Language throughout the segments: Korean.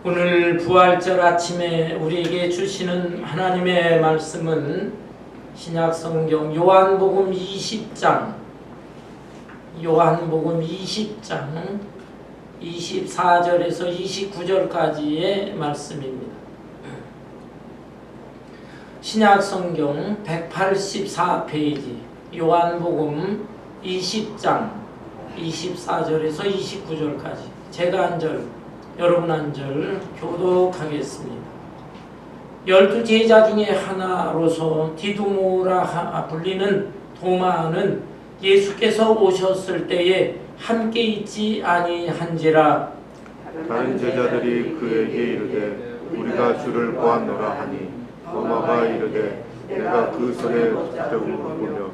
오늘 부활절 아침에 우리에게 주시는 하나님의 말씀은 신약성경 요한복음 20장 24절에서 29절까지의 말씀입니다. 신약성경 184페이지 요한복음 20장 24절에서 29절까지 제가 한 절, 여러분 한 절 교독하겠습니다. 12제자 중에 하나로서 디두모라 불리는 도마는 예수께서 오셨을 때에 함께 있지 아니한지라. 다른 제자들이 그에게 이르되 우리가 주를 보았노라 하니 도마가 이르되 내가 그 손에 자국을 보며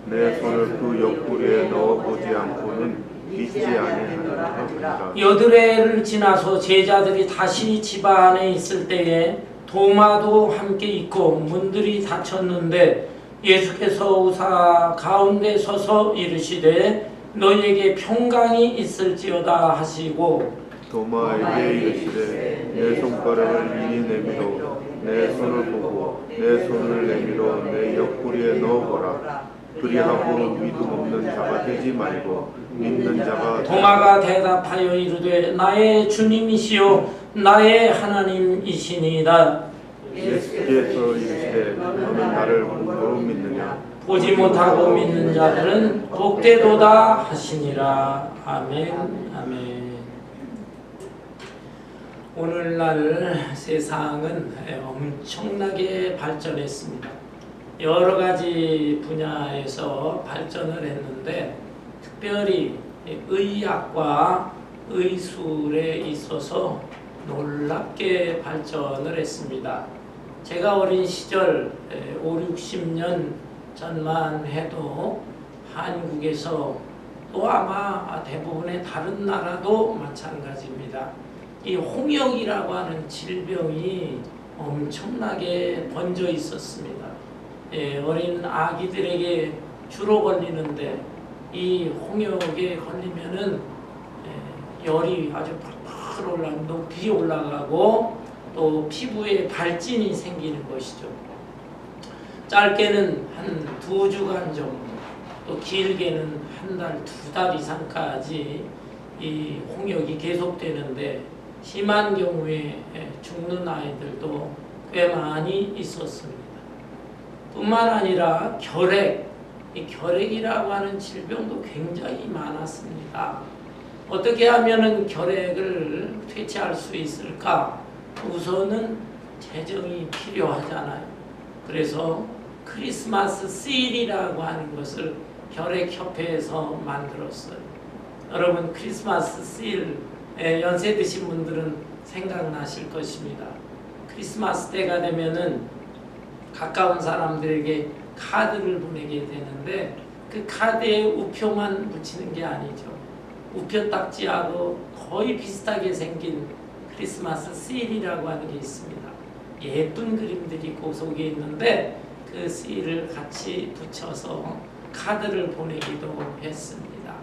내 손을 그 옆구리에 넣어보지 않고는 믿지 아니하리라. 여드레를 지나서 제자들이 다시 집 안에 있을 때에 도마도 함께 있고 문들이 닫혔는데 예수께서 오사 가운데 서서 이르시되 너희에게 평강이 있을지어다 하시고 도마에게 이르시되 내 손가락을 이리 내밀어 내 손을 보고 내 손을 내밀어 내 옆구리에 넣어보라. 그리하고 믿음 없는 자가 되지 말고 믿는 자가 도마가 대답하여 이르되 나의 주님이시요 나의 하나님이시니이다. 예수께서 이르시되 너는 나를 본으로 믿느냐 보지 못하고 믿는 자들은 복되도다 하시니라. 아멘. 아멘. 오늘날 세상은 엄청나게 발전했습니다. 여러 가지 분야에서 발전을 했는데 특별히 의학과 의술에 있어서 놀랍게 발전을 했습니다. 제가 어린 시절 50-60년 전만 해도 한국에서 또 아마 대부분의 다른 나라도 마찬가지입니다. 이 홍역이라고 하는 질병이 엄청나게 번져 있었습니다. 어린 아기들에게 주로 걸리는데 이 홍역에 걸리면은 열이 아주 팍팍 올라가고 높이 올라가고 또 피부에 발진이 생기는 것이죠. 짧게는 한 2주간 정도, 또 길게는 1달, 2달 이상까지 이 홍역이 계속되는데 심한 경우에 죽는 아이들도 꽤 많이 있었습니다. 뿐만 아니라 결핵, 이 결핵이라고 하는 질병도 굉장히 많았습니다. 어떻게 하면은 결핵을 퇴치할 수 있을까? 우선은 재정이 필요하잖아요. 그래서 크리스마스 씰이라고 하는 것을 결핵협회에서 만들었어요. 여러분 크리스마스 씰 연세 드신 분들은 생각나실 것입니다. 크리스마스 때가 되면은 가까운 사람들에게 카드를 보내게 되는데 그 카드에 우표만 붙이는 게 아니죠. 우표 딱지하고 거의 비슷하게 생긴 크리스마스 씰이라고 하는 게 있습니다. 예쁜 그림들이 그 속에 있는데 그 씰을 같이 붙여서 카드를 보내기도 했습니다.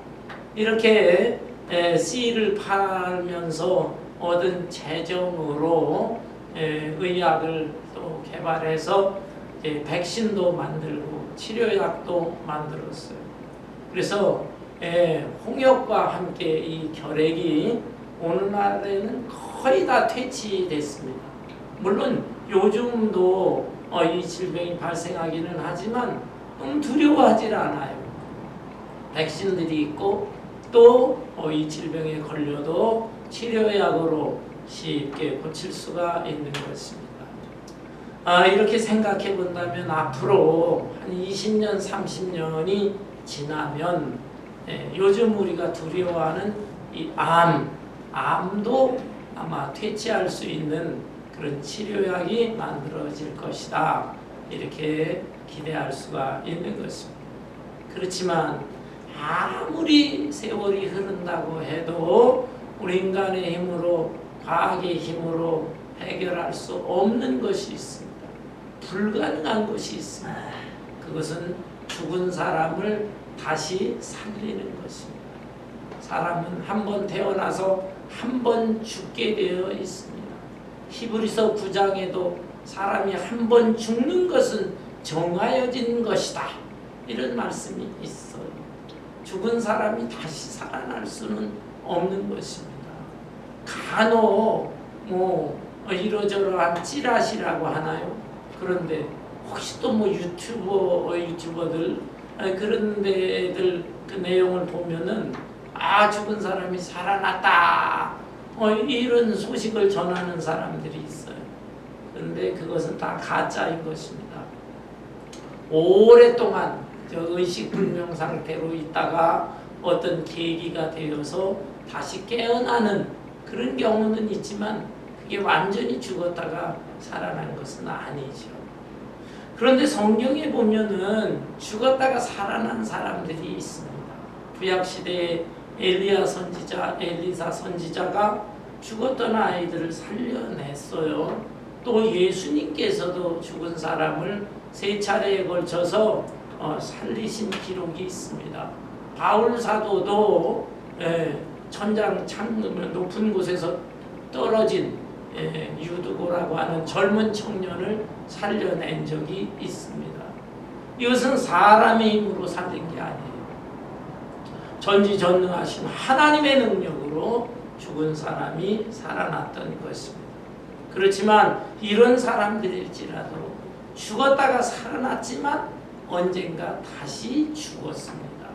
이렇게 씰을 팔면서 얻은 재정으로 의약을 또 개발해서 백신도 만들고 치료약도 만들었어요. 그래서 홍역과 함께 이 결핵이 오늘날에는 거의 다 퇴치됐습니다. 물론 요즘도 이 질병이 발생하기는 하지만 두려워하지 않아요. 백신들이 있고 또 이 질병에 걸려도 치료약으로 쉽게 고칠 수가 있는 것입니다. 이렇게 생각해 본다면 앞으로 한 20년, 30년이 지나면 요즘 우리가 두려워하는 이 암도 아마 퇴치할 수 있는 그런 치료약이 만들어질 것이다. 이렇게 기대할 수가 있는 것입니다. 그렇지만 아무리 세월이 흐른다고 해도 우리 인간의 힘으로, 과학의 힘으로 해결할 수 없는 것이 있습니다. 불가능한 것이 있습니다. 그것은 죽은 사람을 다시 살리는 것입니다. 사람은 한 번 태어나서 한 번 죽게 되어 있습니다. 히브리서 9장에도 사람이 한 번 죽는 것은 정하여진 것이다, 이런 말씀이 있어요. 죽은 사람이 다시 살아날 수는 없는 것입니다. 간혹 이러저러한 찌라시라고 하나요? 그런데 혹시 또 유튜버들 그런 데들 그 내용을 보면은 죽은 사람이 살아났다, 이런 소식을 전하는 사람들이 있어요. 그런데 그것은 다 가짜인 것입니다. 오랫동안 의식불명 상태로 있다가 어떤 계기가 되어서 다시 깨어나는 그런 경우는 있지만 그게 완전히 죽었다가 살아난 것은 아니죠. 그런데 성경에 보면은 죽었다가 살아난 사람들이 있습니다. 구약시대에 엘리사 선지자가 죽었던 아이들을 살려냈어요. 또 예수님께서도 죽은 사람을 3차례에 걸쳐서 살리신 기록이 있습니다. 바울 사도도 천장 높은 곳에서 떨어진 유두고라고 하는 젊은 청년을 살려낸 적이 있습니다. 이것은 사람의 힘으로 살린 게 아니에요. 전지전능하신 하나님의 능력으로 죽은 사람이 살아났던 것입니다. 그렇지만 이런 사람들일지라도 죽었다가 살아났지만 언젠가 다시 죽었습니다.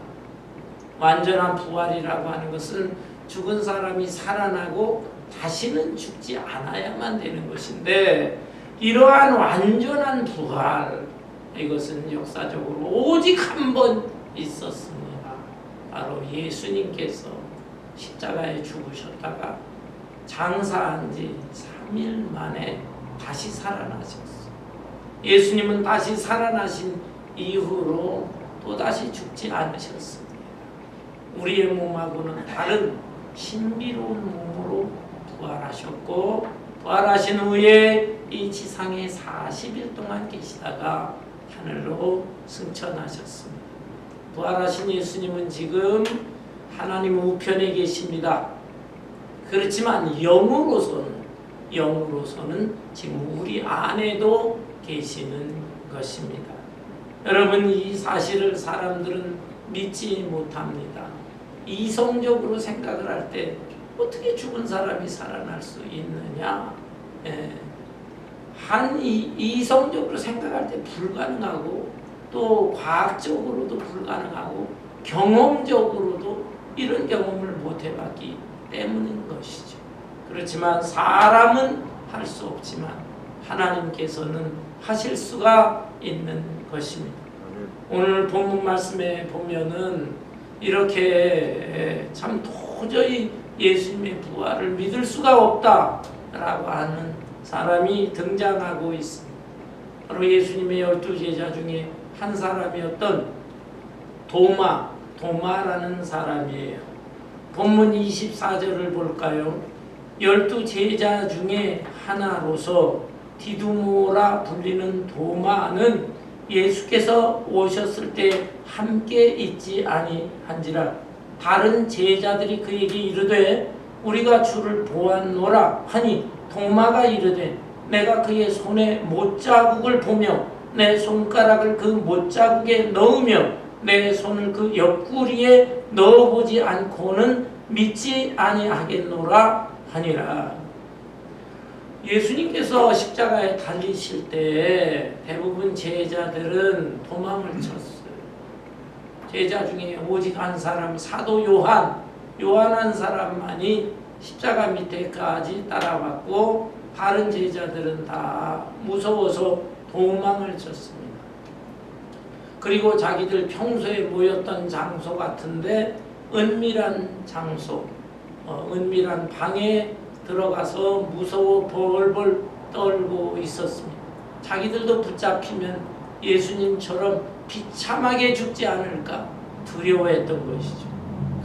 완전한 부활이라고 하는 것은 죽은 사람이 살아나고 다시는 죽지 않아야만 되는 것인데, 이러한 완전한 부활, 이것은 역사적으로 오직 한 번 있었습니다. 바로 예수님께서 십자가에 죽으셨다가 장사한 지 3일 만에 다시 살아나셨어요. 예수님은 다시 살아나신 이후로 또다시 죽지 않으셨습니다. 우리의 몸하고는 다른 신비로운 몸으로 부활하셨고, 부활하신 후에 이 지상에 40일 동안 계시다가 하늘로 승천하셨습니다. 부활하신 예수님은 지금 하나님 우편에 계십니다. 그렇지만 영으로서는 지금 우리 안에도 계시는 것입니다. 여러분, 이 사실을 사람들은 믿지 못합니다. 이성적으로 생각을 할 때 어떻게 죽은 사람이 살아날 수 있느냐? 이성적으로 생각할 때 불가능하고, 또 과학적으로도 불가능하고, 경험적으로도 이런 경험을 못 해봤기 때문인 것이죠. 그렇지만 사람은 할 수 없지만 하나님께서는 하실 수가 있는 것입니다. 오늘 본문 말씀에 보면은 이렇게 참 도저히 예수님의 부활을 믿을 수가 없다라고 하는 사람이 등장하고 있습니다. 바로 예수님의 12제자 중에 한 사람이었던 도마라는 사람이에요. 본문 24절을 볼까요? 12제자 중에 하나로서 디두모라 불리는 도마는 예수께서 오셨을 때 함께 있지 아니한지라. 다른 제자들이 그에게 이르되 우리가 주를 보았노라 하니, 도마가 이르되 내가 그의 손에 못자국을 보며 내 손가락을 그 못자국에 넣으며 내 손을 그 옆구리에 넣어보지 않고는 믿지 아니하겠노라 하니라. 예수님께서 십자가에 달리실 때 대부분 제자들은 도망을 쳤어요. 제자 중에 오직 한 사람, 사도 요한 한 사람만이 십자가 밑에까지 따라왔고, 다른 제자들은 다 무서워서 도망을 쳤습니다. 그리고 자기들 평소에 모였던 장소 같은데 은밀한 장소, 은밀한 방에 들어가서 무서워 벌벌 떨고 있었습니다. 자기들도 붙잡히면 예수님처럼 비참하게 죽지 않을까 두려워했던 것이죠.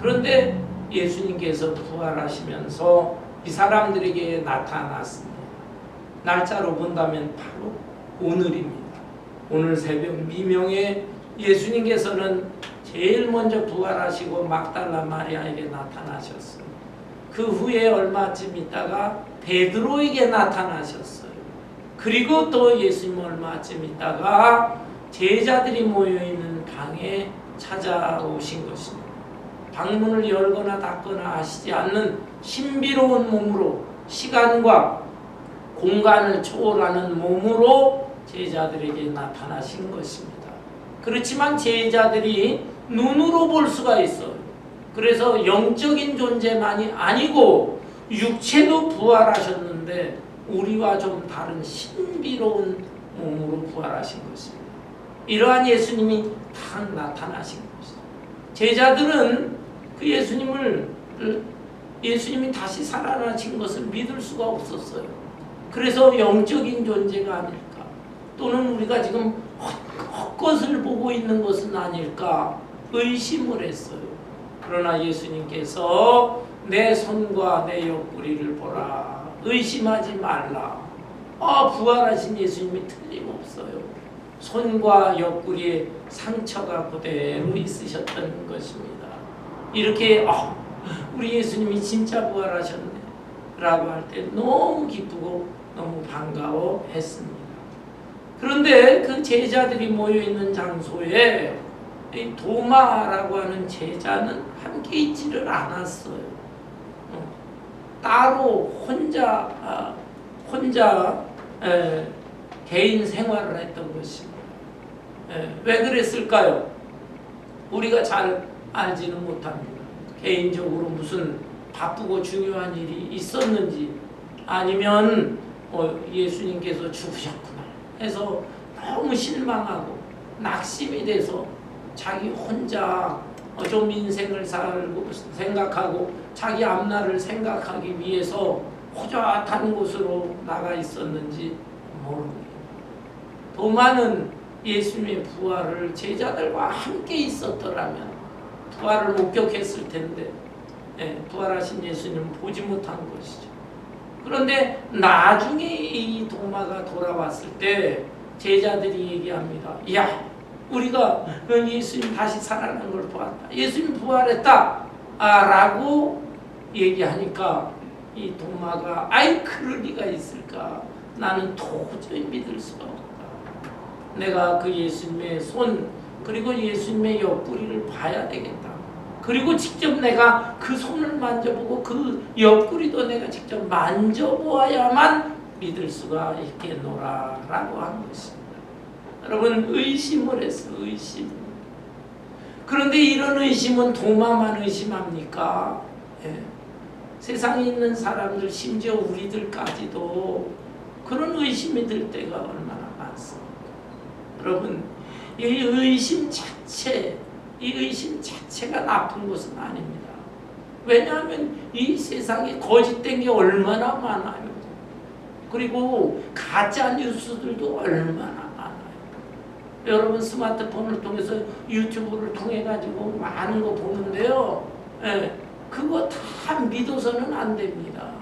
그런데 예수님께서 부활하시면서 이 사람들에게 나타났습니다. 날짜로 본다면 바로 오늘입니다. 오늘 새벽 미명에 예수님께서는 제일 먼저 부활하시고 막달라 마리아에게 나타나셨어요. 그 후에 얼마쯤 있다가 베드로에게 나타나셨어요. 그리고 또 예수님 얼마쯤 있다가 제자들이 모여있는 방에 찾아오신 것입니다. 방문을 열거나 닫거나 하시지 않는 신비로운 몸으로 시간과 공간을 초월하는 몸으로 제자들에게 나타나신 것입니다. 그렇지만 제자들이 눈으로 볼 수가 있어요. 그래서 영적인 존재만이 아니고 육체도 부활하셨는데 우리와 좀 다른 신비로운 몸으로 부활하신 것입니다. 이러한 예수님이 딱 나타나신 것입니다. 제자들은 그 예수님이 다시 살아나신 것을 믿을 수가 없었어요. 그래서 영적인 존재가 아닐까, 또는 우리가 지금 헛것을 보고 있는 것은 아닐까 의심을 했어요. 그러나 예수님께서 내 손과 내 옆구리를 보라, 의심하지 말라. 부활하신 예수님이 틀림없어요. 손과 옆구리에 상처가 그대로 있으셨던 것입니다. 이렇게 우리 예수님이 진짜 부활하셨네 라고 할 때 너무 기쁘고 너무 반가워했습니다. 그런데 그 제자들이 모여있는 장소에 이 도마라고 하는 제자는 함께 있지를 않았어요. 따로 혼자 개인 생활을 했던 것입니다. 왜 그랬을까요? 우리가 잘 알지는 못합니다. 개인적으로 무슨 바쁘고 중요한 일이 있었는지, 아니면 예수님께서 죽으셨구나 해서 너무 실망하고 낙심이 돼서 자기 혼자 좀 인생을 살고 생각하고 자기 앞날을 생각하기 위해서 호젓한 곳으로 나가 있었는지 모릅니다. 도마는 예수님의 부활을 제자들과 함께 있었더라면 부활을 목격했을 텐데 부활하신 예수님을 보지 못한 것이죠. 그런데 나중에 이 도마가 돌아왔을 때 제자들이 얘기합니다. 야, 우리가 예수님 다시 살아난 걸 보았다. 예수님 부활했다. 라고 얘기하니까 이 도마가 그럴 리가 있을까? 나는 도저히 믿을 수가 없다. 내가 그 예수님의 손 그리고 예수님의 옆구리를 봐야 되겠다. 그리고 직접 내가 그 손을 만져보고 그 옆구리도 내가 직접 만져보아야만 믿을 수가 있겠노라 라고 한 것입니다. 여러분, 의심을 했어요. 의심. 그런데 이런 의심은 도마만 의심합니까? 세상에 있는 사람들, 심지어 우리들까지도 그런 의심이 들 때가 얼마나 많습니까? 여러분, 이 의심 자체가 나쁜 것은 아닙니다. 왜냐하면 이 세상에 거짓된 게 얼마나 많아요. 그리고 가짜 뉴스들도 얼마나 많아요. 여러분 스마트폰을 통해서 유튜브를 통해 가지고 많은 거 보는데요. 그거 다 믿어서는 안 됩니다.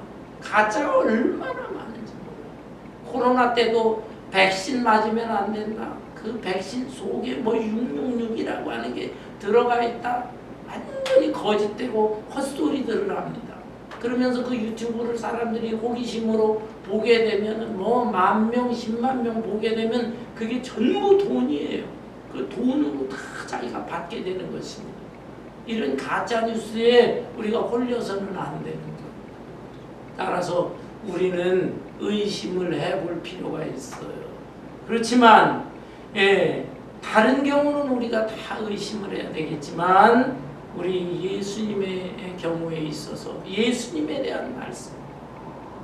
가짜가 얼마나 많은지 몰라요. 코로나 때도 백신 맞으면 안 된다. 그 백신 속에 666이라고 하는 게 들어가 있다. 완전히 거짓되고 헛소리들을 합니다. 그러면서 그 유튜브를 사람들이 호기심으로 보게 되면은 10,000명, 100,000명 보게 되면 그게 전부 돈이에요. 그 돈으로 다 자기가 받게 되는 것입니다. 이런 가짜 뉴스에 우리가 홀려서는 안 되는 거예요. 따라서 우리는 의심을 해볼 필요가 있어요. 그렇지만 다른 경우는 우리가 다 의심을 해야 되겠지만 우리 예수님의 경우에 있어서 예수님에 대한 말씀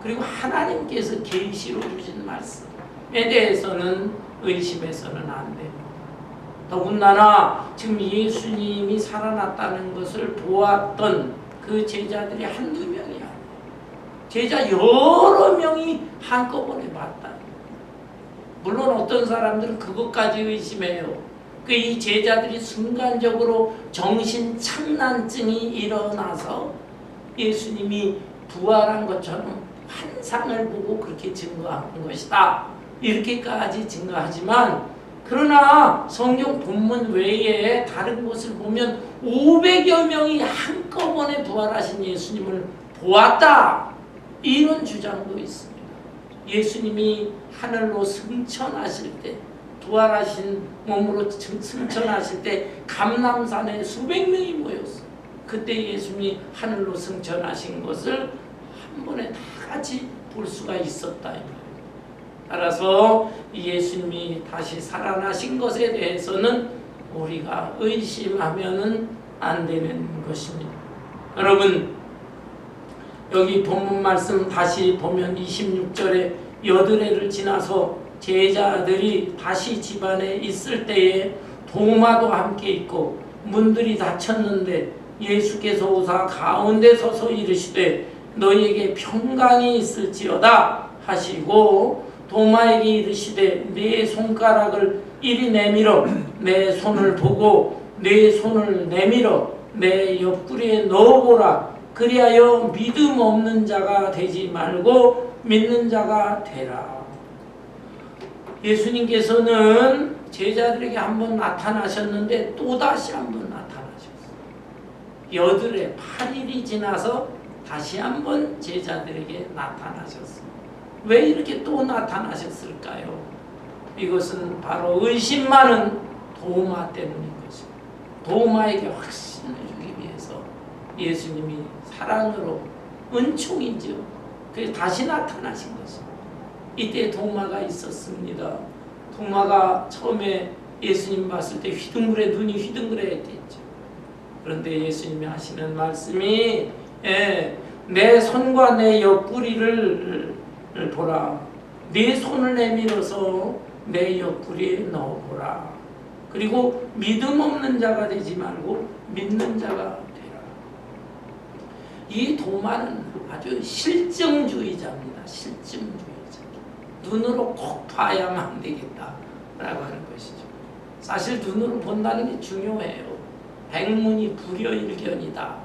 그리고 하나님께서 계시로 주신 말씀에 대해서는 의심해서는 안 됩니다. 더군다나 지금 예수님이 살아났다는 것을 보았던 그 제자들이 한두 명이 아니에요. 제자 여러 명이 한꺼번에 봤다. 물론 어떤 사람들은 그것까지 의심해요. 이 제자들이 순간적으로 정신착란증이 일어나서 예수님이 부활한 것처럼 환상을 보고 그렇게 증거한 것이다. 이렇게까지 증거하지만 그러나 성경 본문 외에 다른 곳을 보면 500여 명이 한꺼번에 부활하신 예수님을 보았다. 이런 주장도 있습니다. 예수님이 하늘로 승천하실 때, 부활하신 몸으로 승천하실 때 감람산에 수백 명이 모였어요. 그때 예수님이 하늘로 승천하신 것을 한 번에 다 같이 볼 수가 있었다. 따라서 예수님이 다시 살아나신 것에 대해서는 우리가 의심하면은 안 되는 것입니다. 여러분, 여기 본문 말씀 다시 보면 26절에 여드레를 지나서 제자들이 다시 집안에 있을 때에 도마도 함께 있고 문들이 닫혔는데 예수께서 오사 가운데 서서 이르시되 너희에게 평강이 있을지어다 하시고 도마에게 이르시되 네 손가락을 이리 내밀어 내 손을 보고 네 손을 내밀어 내 옆구리에 넣어보라. 그리하여 믿음 없는 자가 되지 말고 믿는 자가 되라. 예수님께서는 제자들에게 한번 나타나셨는데 또다시 한번 나타나셨어요. 여드레 8일이 지나서 다시 한번 제자들에게 나타나셨어요. 왜 이렇게 또 나타나셨을까요? 이것은 바로 의심 많은 도마 때문인 것입니다. 도마에게 확신을 주기 위해서 예수님이 사랑으로 은총이죠. 그래서 다시 나타나신 것입니다. 이때 도마가 있었습니다. 도마가 처음에 예수님 봤을 때 눈이 휘둥그레했죠. 그런데 예수님이 하시는 말씀이 내 손과 내 옆구리를 보라. 네 손을 내밀어서 내 옆구리에 넣어보라. 그리고 믿음 없는 자가 되지 말고 믿는 자가 되라. 이 도마는 아주 실증주의자입니다. 실증주의자. 눈으로 꼭 봐야만 되겠다라고 하는 것이죠. 사실 눈으로 본다는 게 중요해요. 백문이 불여일견이다.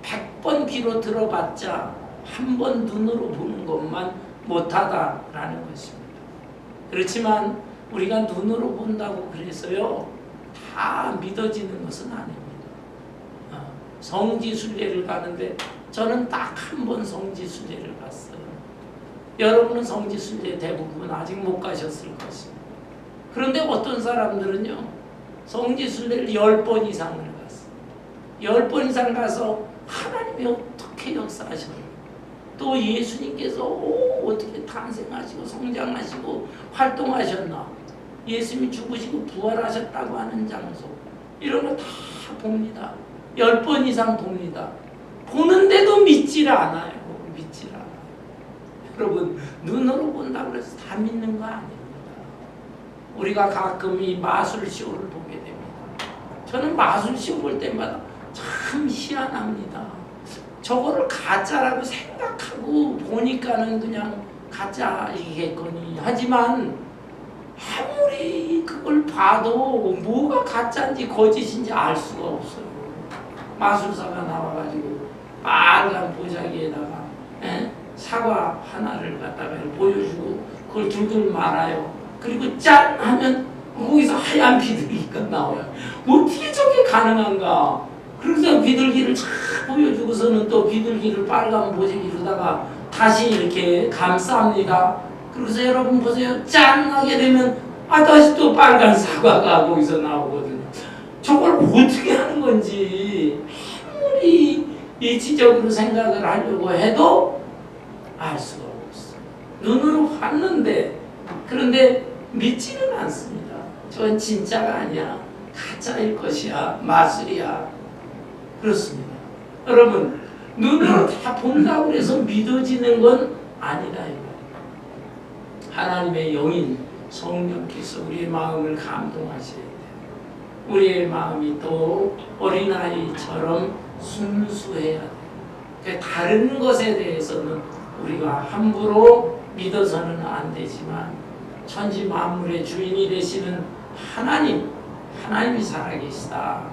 100번 귀로 들어봤자 한 번 눈으로 보는 것만 못하다라는 것입니다. 그렇지만 우리가 눈으로 본다고 그래서요 다 믿어지는 것은 아닙니다. 성지순례를 가는데 저는 딱 한 번 성지순례를 갔어요. 여러분은 성지순례 대부분 아직 못 가셨을 것입니다. 그런데 어떤 사람들은요 성지순례를 10번 이상을 갔어요. 10번 이상 가서 하나님이 어떻게 역사하셨는지, 또 예수님께서 어떻게 탄생하시고 성장하시고 활동하셨나, 예수님이 죽으시고 부활하셨다고 하는 장소, 이런 거 다 봅니다. 10번 이상 봅니다. 보는데도 믿질 않아요. 믿질 않아요. 여러분, 눈으로 본다고 해서 다 믿는 거 아닙니다. 우리가 가끔 이 마술쇼를 보게 됩니다. 저는 마술쇼 볼 때마다 참 희한합니다. 저거를 가짜라고 생각하고 보니까는 그냥 가짜이겠거니 하지만 아무리 그걸 봐도 뭐가 가짜인지 거짓인지 알 수가 없어요. 마술사가 나와가지고 빨간 보자기에다가 사과 하나를 갖다가 보여주고 그걸 둘둘 말아요. 그리고 짠 하면 거기서 하얀 비둘기가 나와요. 어떻게 저게 가능한가? 그래서 비둘기를 쫙 보여주고서는 또 비둘기를 빨간 보자기로다가 다시 이렇게 감쌉니다. 그래서 여러분 보세요. 짠 하게 되면 다시 또 빨간 사과가 거기서 나오거든요. 저걸 어떻게 하는 건지 아무리 이치적으로 생각을 하려고 해도 알 수가 없어요. 눈으로 봤는데, 그런데 믿지는 않습니다. 저건 진짜가 아니야. 가짜일 것이야. 마술이야. 그렇습니다. 여러분, 눈으로 다 본다고 해서 믿어지는 건 아니다. 하나님의 영인 성령께서 우리의 마음을 감동하셔야 돼요. 우리의 마음이 또 어린아이처럼 순수해야 돼요. 다른 것에 대해서는 우리가 함부로 믿어서는 안 되지만 천지 만물의 주인이 되시는 하나님이 살아계시다.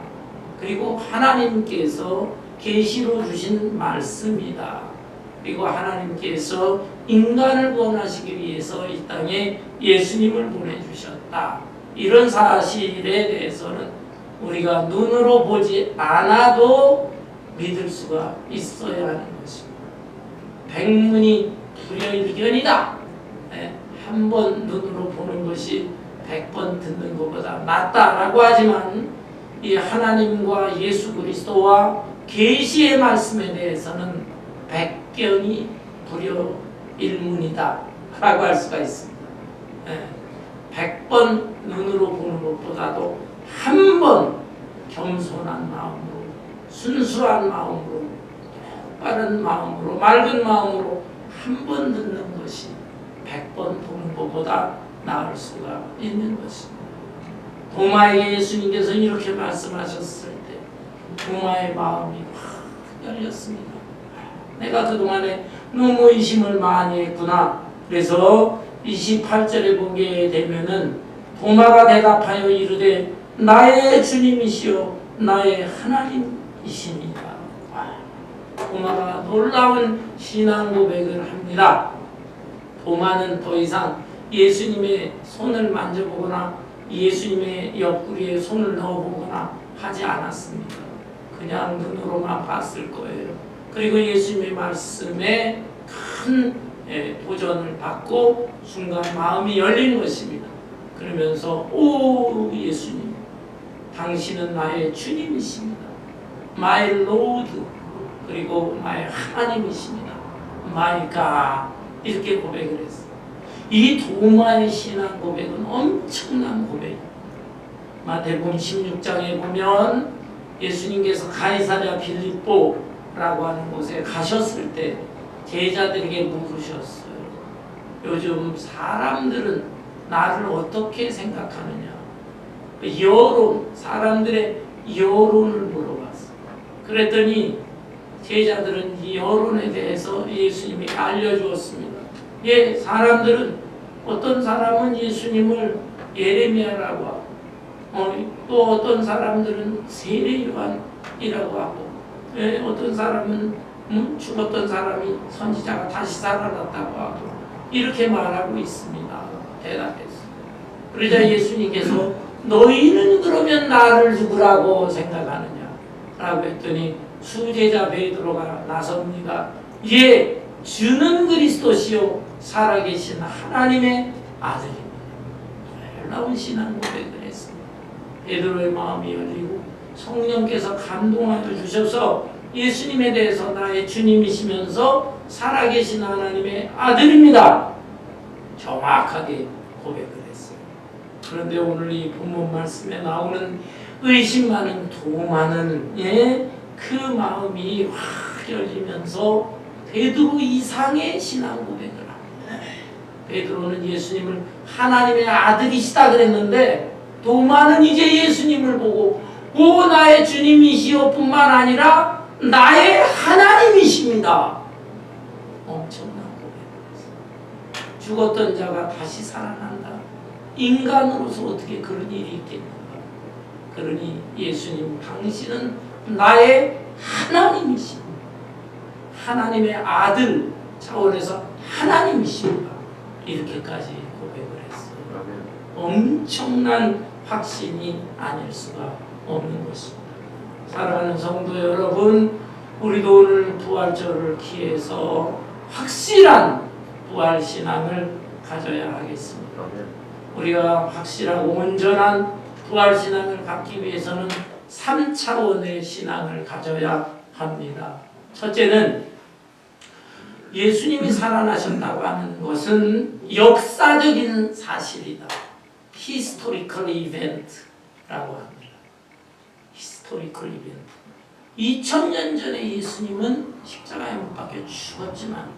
그리고 하나님께서 계시로 주신 말씀이다. 그리고 하나님께서 인간을 구원하시기 위해서 이 땅에 예수님을 보내주셨다. 이런 사실에 대해서는 우리가 눈으로 보지 않아도 믿을 수가 있어야 하는 것입니다. 백문이 불여일견이다. 한 번 눈으로 보는 것이 100번 듣는 것보다 낫다라고 하지만 이 하나님과 예수 그리스도와 계시의 말씀에 대해서는 백견이 불여일문이다 라고 할 수가 있습니다. 100번 눈으로 보는 것보다도 한 번 겸손한 마음으로, 순수한 마음으로, 빠른 마음으로, 맑은 마음으로 한 번 듣는 것이 100번 보는 것보다 나을 수가 있는 것입니다. 도마에게 예수님께서 이렇게 말씀하셨을 때 도마의 마음이 확 열렸습니다. 내가 그동안에 너무 의심을 많이 했구나. 그래서 28절에 보게 되면은 도마가 대답하여 이르되 나의 주님이시여 나의 하나님이십니다. 도마가 놀라운 신앙 고백을 합니다. 도마는 더 이상 예수님의 손을 만져보거나 예수님의 옆구리에 손을 넣어보거나 하지 않았습니다. 그냥 눈으로만 봤을 거예요. 그리고 예수님의 말씀에 큰 도전을 받고 순간 마음이 열린 것입니다. 그러면서 오 예수님, 당신은 나의 주님이십니다. My Lord, 그리고 나의 하나님이십니다. My God, 이렇게 고백을 했어요. 이 도마의 신앙 고백은 엄청난 고백입니다. 마태복음 16장에 보면 예수님께서 가이사랴 빌립보라고 하는 곳에 가셨을 때 제자들에게 물으셨어요. 요즘 사람들은 나를 어떻게 생각하느냐. 여론, 사람들의 여론을 물어봤어요. 그랬더니 제자들은 이 여론에 대해서 예수님이 알려주었습니다. 예, 사람들은 어떤 사람은 예수님을 예레미야라고 하고 또 어떤 사람들은 세례 요한이라고 하고 어떤 사람은 죽었던 사람이 선지자가 다시 살아났다고 하고 이렇게 말하고 있습니다. 대답했어요. 그러자 예수님께서 너희는 그러면 나를 누구라고 생각하느냐? 라고 했더니 수제자 베드로가 나섭니다. 예, 주는 그리스도시요 살아계신 하나님의 아들입니다. 놀라운 신앙 고백을 했습니다. 베드로의 마음이 열리고 성령께서 감동하여 주셔서 예수님에 대해서 나의 주님이시면서 살아계신 하나님의 아들입니다. 정확하게 고백을 했어요. 그런데 오늘 이 본문 말씀에 나오는 의심 많은 도마는 그 마음이 확 열리면서 베드로 이상의 신앙 고백을 합니다. 베드로는 예수님을 하나님의 아들이시다 그랬는데 도마는 이제 예수님을 보고 오 나의 주님이시오 뿐만 아니라 나의 하나님이십니다. 엄청난 고백을 했어요. 죽었던 자가 다시 살아난다. 인간으로서 어떻게 그런 일이 있겠는가. 그러니 예수님 당신은 나의 하나님이십니다. 하나님의 아들 차원에서 하나님이십니다. 이렇게까지 고백을 했어요. 엄청난 확신이 아닐 수가 없는 것입니다. 사랑하는 성도 여러분, 우리도 오늘 부활절을 기해서 확실한 부활신앙을 가져야 하겠습니다. 우리가 확실하고 온전한 부활신앙을 갖기 위해서는 3차원의 신앙을 가져야 합니다. 첫째는 예수님이 살아나셨다고 하는 것은 역사적인 사실이다. Historical event라고 합니다. Historical event. 2000년 전에 예수님은 십자가에 못 박혀 죽었지만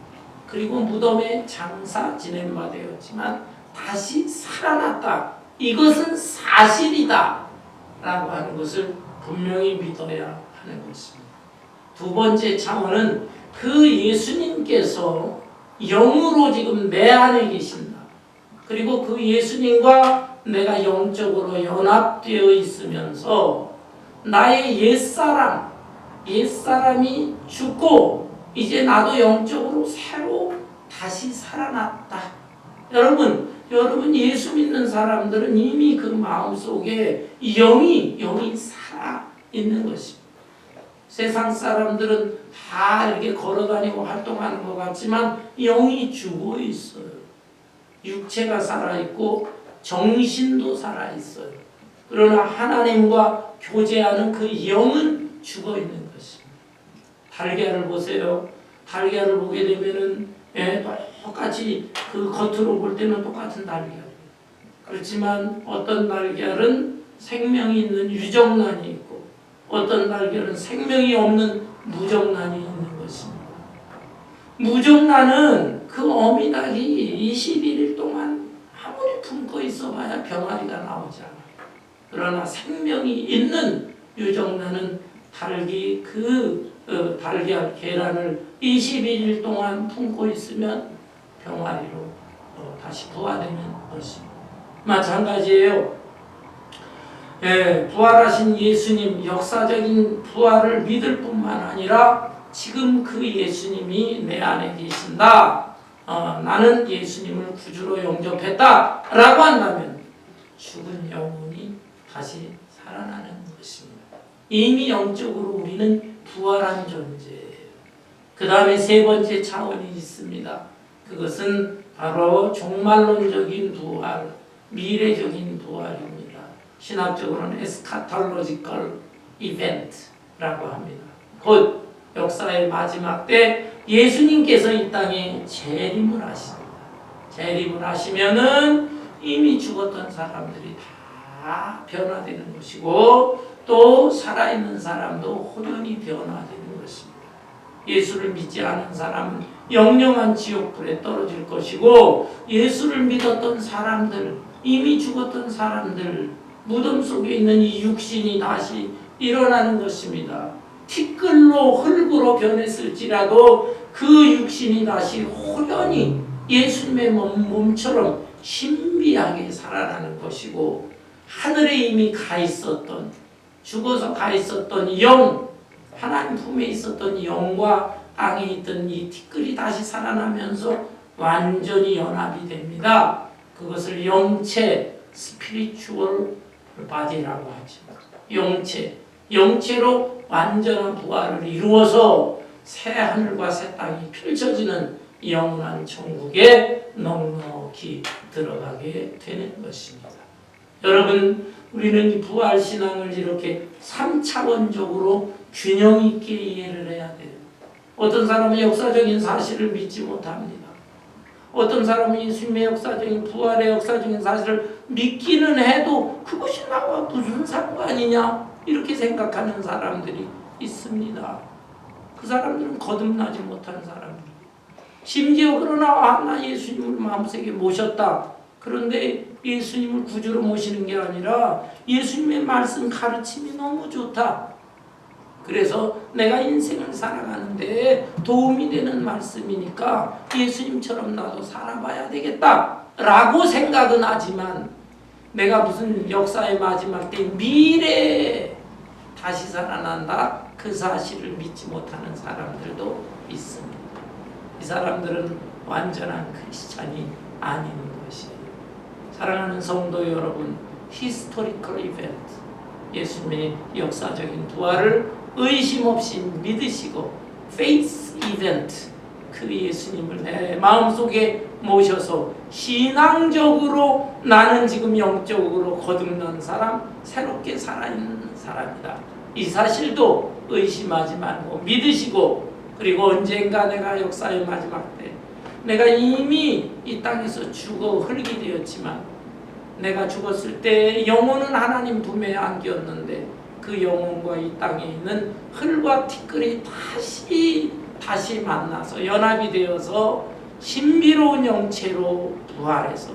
그리고 무덤에 장사 지낸 바 되었지만 다시 살아났다. 이것은 사실이다. 라고 하는 것을 분명히 믿어야 하는 것입니다. 두 번째 차원은 그 예수님께서 영으로 지금 내 안에 계신다. 그리고 그 예수님과 내가 영적으로 연합되어 있으면서 나의 옛사람이 죽고 이제 나도 영적으로 새로 다시 살아났다. 여러분, 여러분 예수 믿는 사람들은 이미 그 마음속에 영이 살아 있는 것입니다. 세상 사람들은 다 이렇게 걸어다니고 활동하는 것 같지만 영이 죽어 있어요. 육체가 살아있고 정신도 살아있어요. 그러나 하나님과 교제하는 그 영은 죽어 있는 것입니다. 달걀을 보세요. 달걀을 보게 되면은 똑같이 그 겉으로 볼 때는 똑같은 달걀. 그렇지만 어떤 달걀은 생명이 있는 유정란이 있고 어떤 달걀은 생명이 없는 무정란이 있는 것입니다. 무정란은 그 어미닭이 21일 동안 아무리 품고 있어봐야 병아리가 나오지 않아요. 그러나 생명이 있는 유정란은 달걀, 계란을 21일 동안 품고 있으면 병아리로 다시 부화되는 것입니다. 마찬가지예요. 부활하신 예수님 역사적인 부활을 믿을 뿐만 아니라 지금 그 예수님이 내 안에 계신다. 나는 예수님을 구주로 영접했다 라고 한다면 죽은 영혼이 다시 살아나는 것입니다. 이미 영적으로 우리는 부활한 존재예요. 그 다음에 세 번째 차원이 있습니다. 그것은 바로 종말론적인 부활, 미래적인 부활입니다. 신학적으로는 에스카톨로지컬 이벤트라고 합니다. 곧 역사의 마지막 때 예수님께서 이 땅에 재림을 하십니다. 재림을 하시면은 이미 죽었던 사람들이 다 변화되는 것이고 또 살아있는 사람도 호련히 변화되는 것입니다. 예수를 믿지 않은 사람은 영영한 지옥불에 떨어질 것이고 예수를 믿었던 사람들, 이미 죽었던 사람들, 무덤 속에 있는 이 육신이 다시 일어나는 것입니다. 티끌로 흙으로 변했을지라도 그 육신이 다시 호련히 예수님의 몸처럼 신비하게 살아나는 것이고 하늘에 이미 가 있었던 죽어서 가 있었던 영, 하나님 품에 있었던 영과 땅에 있던 이 티끌이 다시 살아나면서 완전히 연합이 됩니다. 그것을 영체, 스피리추얼 바디라고 하죠. 영체로 완전한 부활을 이루어서 새 하늘과 새 땅이 펼쳐지는 영원한 천국에 넉넉히 들어가게 되는 것입니다. 여러분, 우리는 이 부활신앙을 이렇게 3차원적으로 균형 있게 이해를 해야 돼요. 어떤 사람은 역사적인 사실을 믿지 못합니다. 어떤 사람은 예수님의 역사적인 부활의 역사적인 사실을 믿기는 해도 그것이 나와 무슨 상관이냐 이렇게 생각하는 사람들이 있습니다. 그 사람들은 거듭나지 못한 사람들이에요. 심지어 그러나 나 예수님을 마음속에 모셨다. 그런데 예수님을 구주로 모시는 게 아니라 예수님의 말씀 가르침이 너무 좋다. 그래서 내가 인생을 살아가는데 도움이 되는 말씀이니까 예수님처럼 나도 살아봐야 되겠다 라고 생각은 하지만 내가 무슨 역사의 마지막 때 미래에 다시 살아난다 그 사실을 믿지 못하는 사람들도 있습니다. 이 사람들은 완전한 크리스찬이 아닌 것이에요. 사랑하는 성도 여러분, 히스토리컬 이벤트, 예수님의 역사적인 부활을 의심 없이 믿으시고 페이스 이벤트, 그 예수님을 내 마음속에 모셔서 신앙적으로 나는 지금 영적으로 거듭난 사람, 새롭게 살아있는 사람이다. 이 사실도 의심하지 말고 믿으시고, 그리고 언젠가 내가 역사의 마지막 때 내가 이미 이 땅에서 죽어 흙이 되었지만 내가 죽었을 때 영혼은 하나님 품에 안겼는데 그 영혼과 이 땅에 있는 흙과 티끌이 다시 만나서 연합이 되어서 신비로운 영체로 부활해서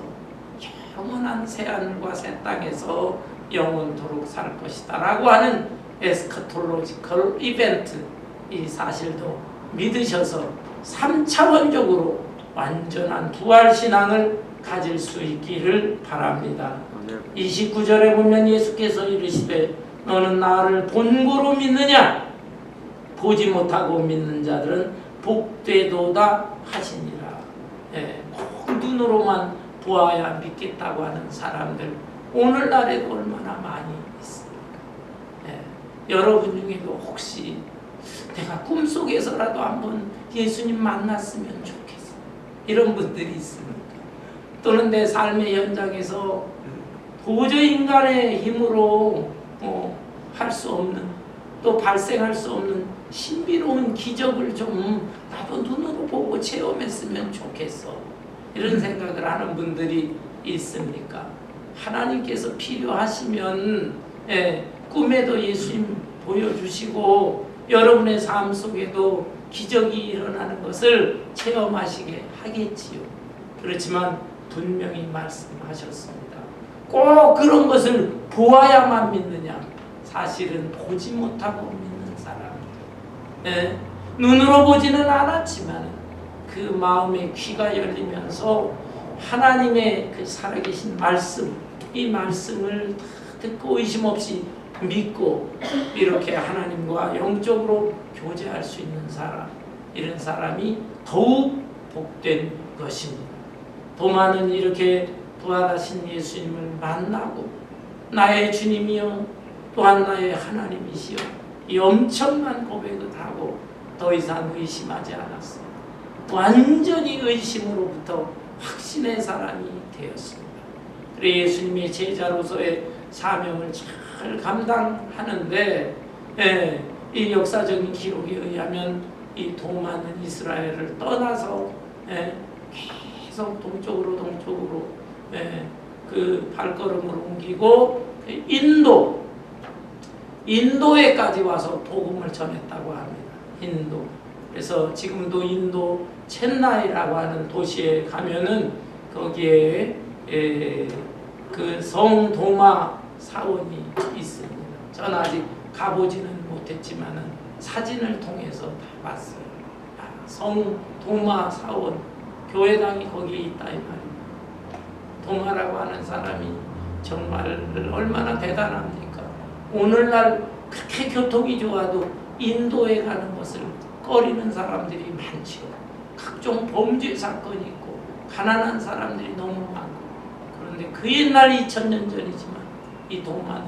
영원한 새하늘과 새 땅에서 영원토록 살 것이다 라고 하는 에스카톨로지컬 이벤트, 이 사실도 믿으셔서 3차원적으로 완전한 부활신앙을 가질 수 있기를 바랍니다. 29절에 보면 예수께서 이르시되 너는 나를 본고로 믿느냐? 보지 못하고 믿는 자들은 복되도다 하시니라. 꼭 눈으로만 보아야 믿겠다고 하는 사람들 오늘날에도 얼마나 많이 있습니까? 예, 여러분 중에도 혹시 내가 꿈속에서라도 한번 예수님 만났으면 좋겠어 이런 분들이 있습니까? 또는 내 삶의 현장에서 도저히 인간의 힘으로 할 수 없는 또 발생할 수 없는 신비로운 기적을 좀 나도 눈으로 보고 체험했으면 좋겠어 이런 생각을 하는 분들이 있습니까? 하나님께서 필요하시면 꿈에도 예수님 보여주시고 여러분의 삶 속에도 기적이 일어나는 것을 체험하시게 하겠지요. 그렇지만 분명히 말씀하셨습니다. 꼭 그런 것을 보아야만 믿느냐? 사실은 보지 못하고 믿는 사람. 눈으로 보지는 않았지만 그 마음의 귀가 열리면서 하나님의 그 살아계신 말씀, 이 말씀을 다 듣고 의심 없이 믿고 이렇게 하나님과 영적으로 교제할 수 있는 사람, 이런 사람이 더욱 복된 것입니다. 도마는 이렇게 부활하신 예수님을 만나고 나의 주님이여 또한 나의 하나님이시여 이 엄청난 고백을 하고 더 이상 의심하지 않았어요. 완전히 의심으로부터 확신의 사람이 되었습니다. 그래 예수님의 제자로서의 사명을 잘 감당하는데 이 역사적인 기록에 의하면 이 도마는 이스라엘을 떠나서 계속 동쪽으로 그 발걸음을 옮기고 인도에까지 와서 복음을 전했다고 합니다. 인도. 그래서 지금도 인도 첸나이라고 하는 도시에 가면은 거기에 그 성도마 사원이 있습니다. 저는 아직 가보지는 못했지만은 사진을 통해서 다 봤어요. 성도마 사원 교회당이 거기에 있다 이 말입니다. 도마라고 하는 사람이 정말 얼마나 대단합니까? 오늘날 그렇게 교통이 좋아도 인도에 가는 것을 꺼리는 사람들이 많죠. 각종 범죄 사건이 있고 가난한 사람들이 너무 많고 그런데 그 옛날 2000년 전이지만 이 도마는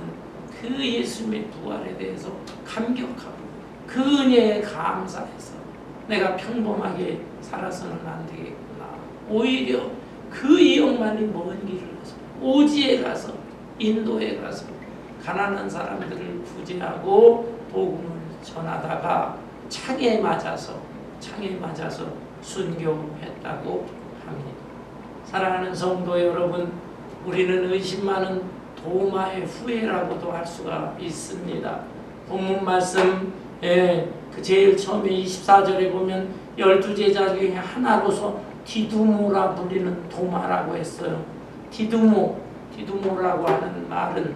그 예수님의 부활에 대해서 감격하고 그 은혜에 감사해서 내가 평범하게 살아서는 안 되겠구나. 오히려 그 이역만이 먼 길을 가서 오지에 가서 인도에 가서 가난한 사람들을 구제하고 복음을 전하다가 창에 맞아서 순교했다고 합니다. 사랑하는 성도 여러분, 우리는 의심 많은 도마의 후예라고도 할 수가 있습니다. 본문 말씀 그 제일 처음에 24절에 보면 12제자 중에 하나로서 디두모라 불리는 도마라고 했어요. 디두모라고 하는 말은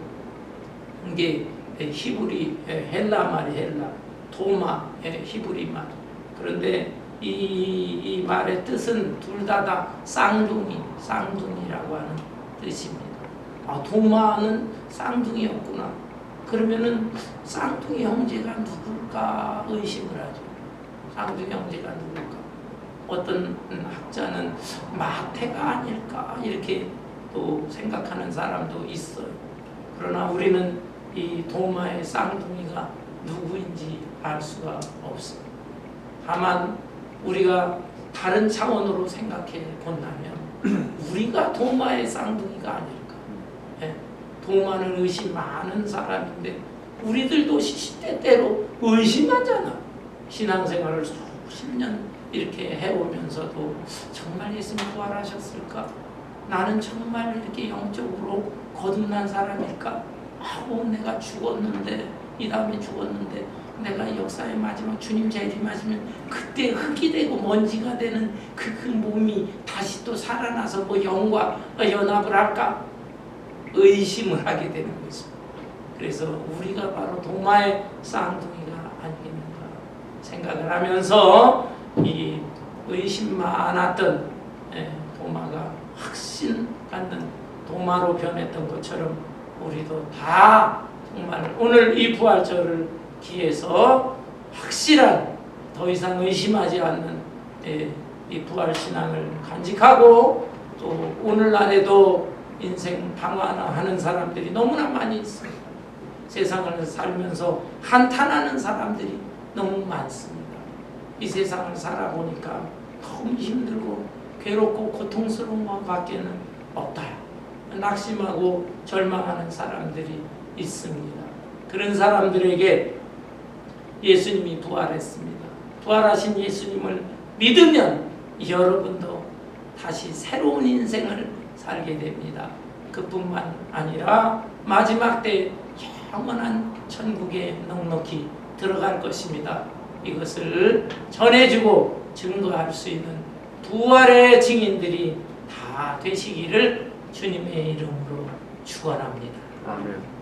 이게 히브리 헬라 말이 헬라 도마 히브리 말. 그런데 이 말의 뜻은 둘 다 쌍둥이라고 하는 뜻입니다. 도마는 쌍둥이였구나. 그러면은 쌍둥이 형제가 누굴까 의심을 하죠. 쌍둥이 형제가 누굴까? 어떤 학자는 마태가 아닐까 이렇게 또 생각하는 사람도 있어요. 그러나 우리는 이 도마의 쌍둥이가 누구인지 알 수가 없습니다. 다만 우리가 다른 차원으로 생각해 본다면 우리가 도마의 쌍둥이가 아닐까. 도마는 의심 많은 사람인데 우리들도 시시때때로 의심하잖아. 신앙생활을 수십 년 이렇게 해오면서도 정말 예수님 부활하셨을까? 나는 정말 이렇게 영적으로 거듭난 사람일까? 내가 죽었는데 이 다음에 죽었는데 내가 역사의 마지막 주님 재림하시면 그때 흙이 되고 먼지가 되는 그 몸이 다시 또 살아나서 영과 연합을 할까? 의심을 하게 되는 것입니다. 그래서 우리가 바로 도마의 쌍둥이가 아니겠는가 생각을 하면서 이 의심 많았던 도마가 확신 갖는 도마로 변했던 것처럼 우리도 다 정말 오늘 이 부활절을 기해서 확실한 더 이상 의심하지 않는 이 부활신앙을 간직하고 또 오늘날에도 인생 방황하는 사람들이 너무나 많이 있습니다. 세상을 살면서 한탄하는 사람들이 너무 많습니다. 이 세상을 살아보니까 너무 힘들고 괴롭고 고통스러운 것밖에는 없다. 낙심하고 절망하는 사람들이 있습니다. 그런 사람들에게 예수님이 부활했습니다. 부활하신 예수님을 믿으면 여러분도 다시 새로운 인생을 살게 됩니다. 그뿐만 아니라 마지막 때 영원한 천국에 넉넉히 들어갈 것입니다. 이것을 전해주고 증거할 수 있는 부활의 증인들이 다 되시기를 주님의 이름으로 축원합니다. 아멘.